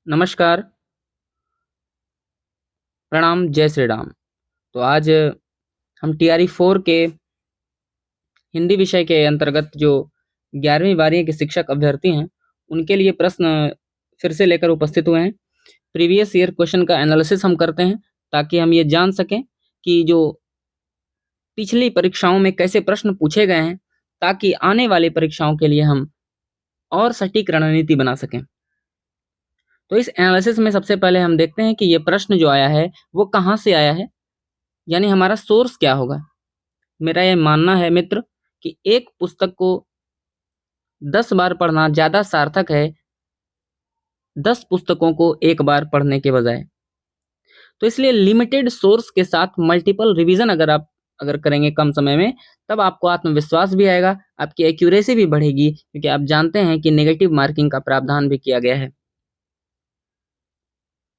नमस्कार, प्रणाम, जय श्री राम। तो आज हम टीआरई 4 के हिंदी विषय के अंतर्गत जो 11वीं बारहवीं के शिक्षक अभ्यर्थी हैं, उनके लिए प्रश्न फिर से लेकर उपस्थित हुए हैं। प्रीवियस ईयर क्वेश्चन का एनालिसिस हम करते हैं ताकि हम ये जान सकें कि जो पिछली परीक्षाओं में कैसे प्रश्न पूछे गए हैं, ताकि आने वाली परीक्षाओं के लिए हम और सटीक रणनीति बना सकें। तो इस एनालिसिस में सबसे पहले हम देखते हैं कि ये प्रश्न जो आया है, वो कहाँ से आया है, यानी हमारा सोर्स क्या होगा। मेरा ये मानना है मित्र कि एक पुस्तक को 10 बार पढ़ना ज़्यादा सार्थक है 10 पुस्तकों को एक बार पढ़ने के बजाय। तो इसलिए लिमिटेड सोर्स के साथ मल्टीपल रिवीजन अगर करेंगे कम समय में, तब आपको आत्मविश्वास भी आएगा, आपकी एक्यूरेसी भी बढ़ेगी, क्योंकि आप जानते हैं कि नेगेटिव मार्किंग का प्रावधान भी किया गया है।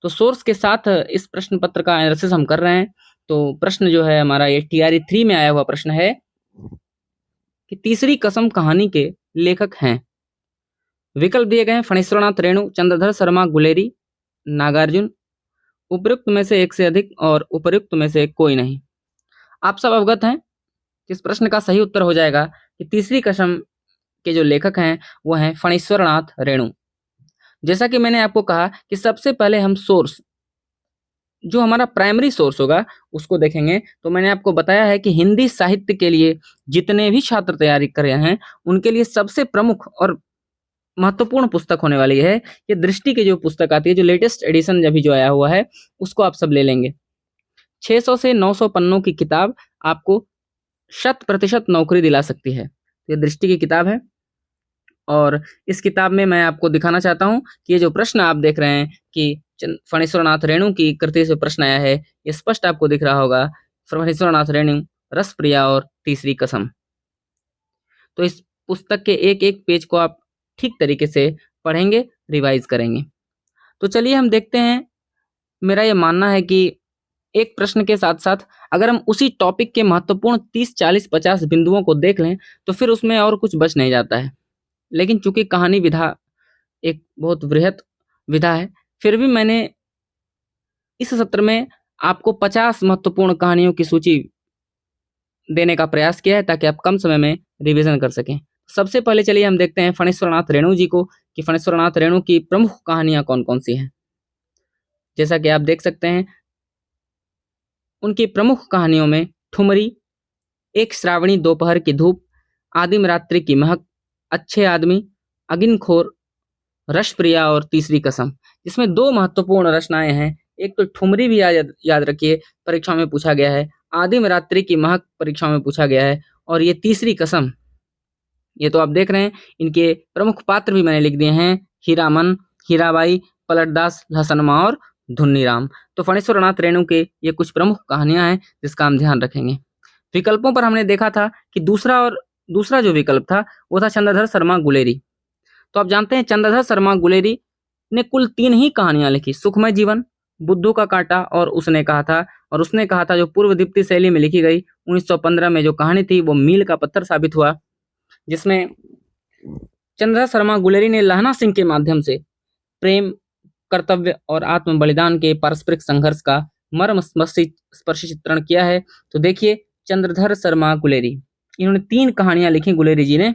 तो सोर्स के साथ इस प्रश्न पत्र का एनालिसिस हम कर रहे हैं। तो प्रश्न जो है हमारा ये टीआरई 3 में आया हुआ प्रश्न है कि तीसरी कसम कहानी के लेखक हैं। विकल्प दिए गए हैं फणीश्वरनाथ रेणु, चंद्रधर शर्मा गुलेरी, नागार्जुन। उपयुक्त में से एक से अधिक और उपयुक्त में से कोई नहीं। आप सब अवगत हैं कि इस प्रश्न का सही उत्तर हो जाएगा कि तीसरी कसम के जो लेखक हैं वो हैं फणीश्वरनाथ रेणु। जैसा कि मैंने आपको कहा कि सबसे पहले हम सोर्स, जो हमारा प्राइमरी सोर्स होगा, उसको देखेंगे। तो मैंने आपको बताया है कि हिंदी साहित्य के लिए जितने भी छात्र तैयारी कर रहे हैं, उनके लिए सबसे प्रमुख और महत्वपूर्ण पुस्तक होने वाली है ये दृष्टि की जो पुस्तक आती है, जो लेटेस्ट एडिशन अभी जो आया हुआ है, उसको आप सब ले लेंगे। 600 से 900 पन्नों की किताब आपको 100% नौकरी दिला सकती है। ये दृष्टि की किताब है और इस किताब में मैं आपको दिखाना चाहता हूँ कि ये जो प्रश्न आप देख रहे हैं कि फणीश्वरनाथ रेणु की कृति से प्रश्न आया है, ये स्पष्ट आपको दिख रहा होगा। फणीश्वरनाथ रेणु, रसप्रिया और तीसरी कसम। तो इस पुस्तक के एक एक पेज को आप ठीक तरीके से पढ़ेंगे, रिवाइज करेंगे। तो चलिए हम देखते हैं। मेरा ये मानना है कि एक प्रश्न के साथ साथ अगर हम उसी टॉपिक के महत्वपूर्ण 30, 40, 50 बिंदुओं को देख लें, तो फिर उसमें और कुछ बच नहीं जाता है। लेकिन चूंकि कहानी विधा एक बहुत वृहत विधा है, फिर भी मैंने इस सत्र में आपको 50 महत्वपूर्ण कहानियों की सूची देने का प्रयास किया है, ताकि आप कम समय में रिवीजन कर सकें। सबसे पहले चलिए हम देखते हैं फणीश्वरनाथ रेणु जी को, कि फणीश्वरनाथ रेणु की प्रमुख कहानियां कौन कौन सी हैं। जैसा कि आप देख सकते हैं, उनकी प्रमुख कहानियों में ठुमरी, एक श्रावणी दोपहर की धूप, आदिम रात्रि की महक, अच्छे आदमी, अगिनखोर, रसप्रिया और तीसरी कसम। इसमें दो महत्वपूर्ण रचनाएं हैं। एक तो ठुमरी भी याद रखिए, परीक्षा में पूछा गया है। आदिम रात्रि की महक परीक्षा में पूछा गया है। और ये तीसरी कसम, ये तो आप देख रहे हैं। इनके प्रमुख पात्र भी मैंने लिख दिए हैं, हीरामन, हीराबाई, पलटदास, लहसनमा और धुन्नीराम। तो फणीश्वरनाथ रेणु के ये कुछ प्रमुख कहानियां हैं जिसका हम ध्यान रखेंगे। विकल्पों पर हमने देखा था कि दूसरा जो विकल्प था वो था चंद्रधर शर्मा गुलेरी। तो आप जानते हैं चंद्रधर शर्मा गुलेरी ने कुल 3 ही कहानियां लिखी, सुखमय जीवन, बुद्धू का कांटा और उसने कहा था जो पूर्व दीप्ति शैली में लिखी गई। 1915 में जो कहानी थी वो मील का पत्थर साबित हुआ, जिसमें चंद्रधर शर्मा गुलेरी ने लहना सिंह के माध्यम से प्रेम, कर्तव्य और आत्म बलिदान के पारस्परिक संघर्ष का स्पर्शी चित्रण किया है। तो देखिए, चंद्रधर शर्मा गुलेरी, इन्होंने 3 कहानियां लिखी गुलेरी जी ने,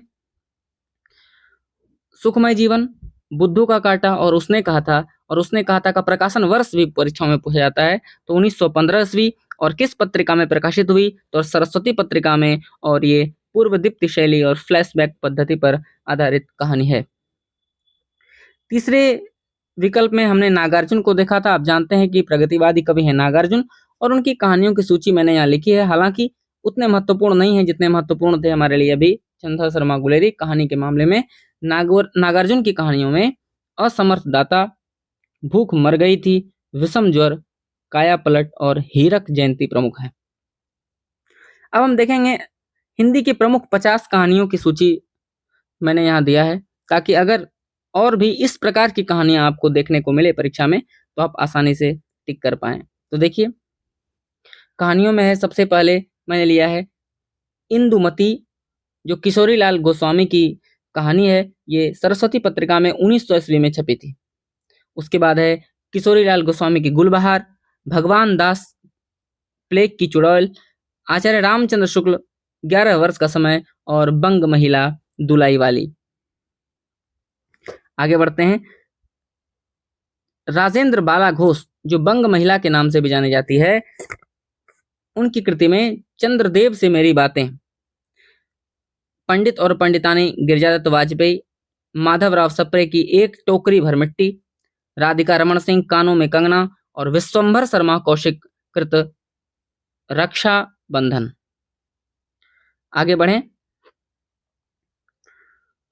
सुखमय जीवन, बुद्धू का कांटा और उसने कहा था का प्रकाशन वर्ष भी परीक्षाओं में पूछा जाता है। तो 1915 ईस्वी। और किस पत्रिका में प्रकाशित हुई? तो सरस्वती पत्रिका में। और ये पूर्व दीप्ति शैली और फ्लैशबैक पद्धति पर आधारित कहानी है। तीसरे विकल्प में हमने नागार्जुन को देखा था। आप जानते हैं कि प्रगतिवादी कवि हैं नागार्जुन, और उनकी कहानियों की सूची मैंने यहाँ लिखी है। हालांकि उतने महत्वपूर्ण नहीं है जितने महत्वपूर्ण थे हमारे लिए अभी चंद्रधर शर्मा गुलेरी कहानी के मामले में। नागार्जुन की कहानियों में असमर्थ दाता, भूख मर गई थी, विषम ज्वर, काया पलट और हीरक जयंती प्रमुख है। अब हम देखेंगे हिंदी की प्रमुख 50 कहानियों की सूची मैंने यहाँ दिया है, ताकि अगर और भी इस प्रकार की कहानियां आपको देखने को मिले परीक्षा में, तो आप आसानी से टिक कर पाएं। तो देखिए, कहानियों में है, सबसे पहले मैंने लिया है इंदुमती, जो किशोरी लाल गोस्वामी की कहानी है। ये सरस्वती पत्रिका में 1900 ईस्वी में छपी थी। उसके बाद है किशोरीलाल गोस्वामी की गुलबहार, भगवान दास प्लेग की चुड़ैल, आचार्य रामचंद्र शुक्ल 11 वर्ष का समय और बंग महिला दुलाई वाली। आगे बढ़ते हैं। राजेंद्र बाला घोष जो बंग महिला के नाम से भी जानी जाती है, उनकी कृति में चंद्रदेव से मेरी बातें, पंडित और पंडितानी गिरिजादत्त वाजपेयी, माधवराव सप्रे की एक टोकरी भर मिट्टी, राधिका रमन सिंह कानों में कंगना और विश्वंभर शर्मा कौशिक कृत रक्षा बंधन। आगे बढ़ें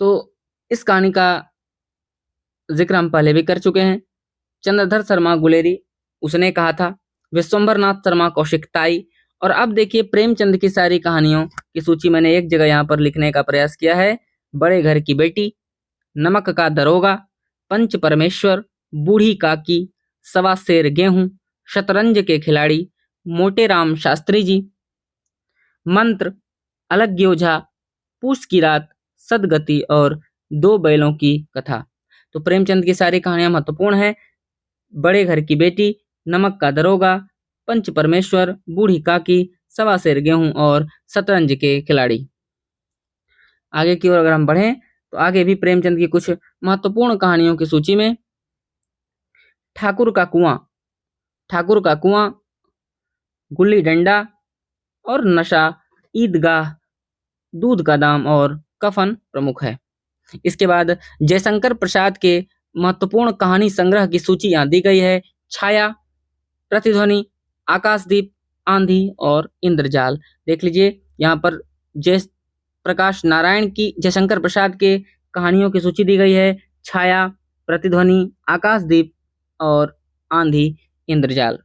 तो इस कहानी का जिक्र हम पहले भी कर चुके हैं। चंद्रधर शर्मा गुलेरी, उसने कहा था, विश्वंभर नाथ शर्मा कौशिक ताई। और अब देखिए प्रेमचंद की सारी कहानियों की सूची मैंने एक जगह यहाँ पर लिखने का प्रयास किया है। बड़े घर की बेटी, नमक का दरोगा, पंच परमेश्वर, बूढ़ी काकी, सवा सेर गेहूं, शतरंज के खिलाड़ी, मोटे राम शास्त्री जी, मंत्र, अलग योझा, पूस की रात, सदगति और दो बैलों की कथा। तो प्रेमचंद की सारी कहानियां महत्वपूर्ण हैं। बड़े घर की बेटी, नमक का दरोगा, पंच परमेश्वर, बूढ़ी काकी, सवा सेर गेहूं और शतरंज के खिलाड़ी। आगे की ओर अगर हम बढ़ें तो आगे भी प्रेमचंद की कुछ महत्वपूर्ण कहानियों की सूची में ठाकुर का कुआं, गुल्ली डंडा और नशा, ईदगाह, दूध का दाम और कफन प्रमुख है। इसके बाद जयशंकर प्रसाद के महत्वपूर्ण कहानी संग्रह की सूची यहाँ दी गई है। छाया, प्रतिध्वनि, आकाशदीप, आंधी और इंद्रजाल। देख लीजिए यहाँ पर जय प्रकाश नारायण की जयशंकर प्रसाद के कहानियों की सूची दी गई है। छाया, प्रतिध्वनि, आकाशदीप और आंधी, इंद्रजाल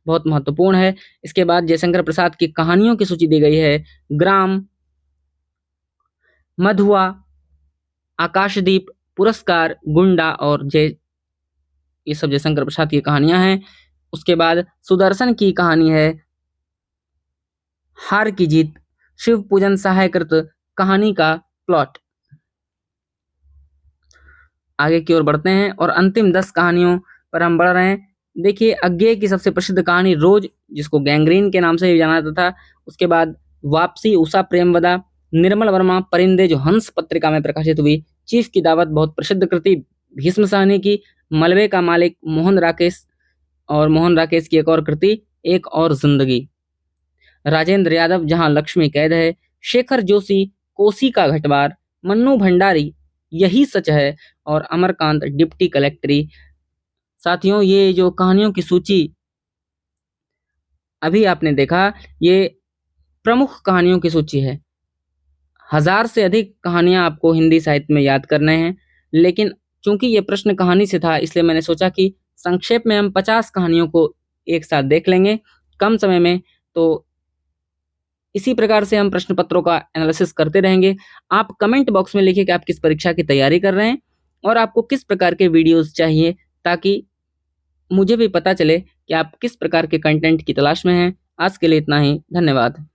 बहुत महत्वपूर्ण है। इसके बाद जयशंकर प्रसाद की कहानियों की सूची दी गई है। ग्राम, मधुआ, आकाशदीप, पुरस्कार, गुंडा और जय, ये सब जयशंकर प्रसाद की कहानियां हैं। उसके बाद सुदर्शन की कहानी है हार की जीत, शिव पूजन सहायकृत कहानी का प्लॉट। आगे की ओर बढ़ते हैं और अंतिम 10 कहानियों पर हम बढ़ रहे हैं। देखिए अज्ञेय की सबसे प्रसिद्ध कहानी रोज, जिसको गैंग्रीन के नाम से भी जाना जाता था। उसके बाद वापसी, उषा प्रेमवदा, निर्मल वर्मा परिंदे जो हंस पत्रिका में प्रकाशित हुई, चीफ की दावत बहुत प्रसिद्ध कृति भीष्म साहनी की, मलबे का मालिक मोहन राकेश और मोहन राकेश की एक और कृति एक और जिंदगी, राजेंद्र यादव जहां लक्ष्मी कैद है, शेखर जोशी कोसी का घटवार, मन्नू भंडारी यही सच है और अमरकांत डिप्टी कलेक्टरी। साथियों ये जो कहानियों की सूची अभी आपने देखा, ये प्रमुख कहानियों की सूची है। 1000 से अधिक कहानियां आपको हिंदी साहित्य में याद करने हैं, लेकिन चूंकि ये प्रश्न कहानी से था इसलिए मैंने सोचा कि संक्षेप में हम 50 कहानियों को एक साथ देख लेंगे कम समय में। तो इसी प्रकार से हम प्रश्न पत्रों का एनालिसिस करते रहेंगे। आप कमेंट बॉक्स में लिखिए कि आप किस परीक्षा की तैयारी कर रहे हैं और आपको किस प्रकार के वीडियोस चाहिए, ताकि मुझे भी पता चले कि आप किस प्रकार के कंटेंट की तलाश में हैं। आज के लिए इतना ही, धन्यवाद।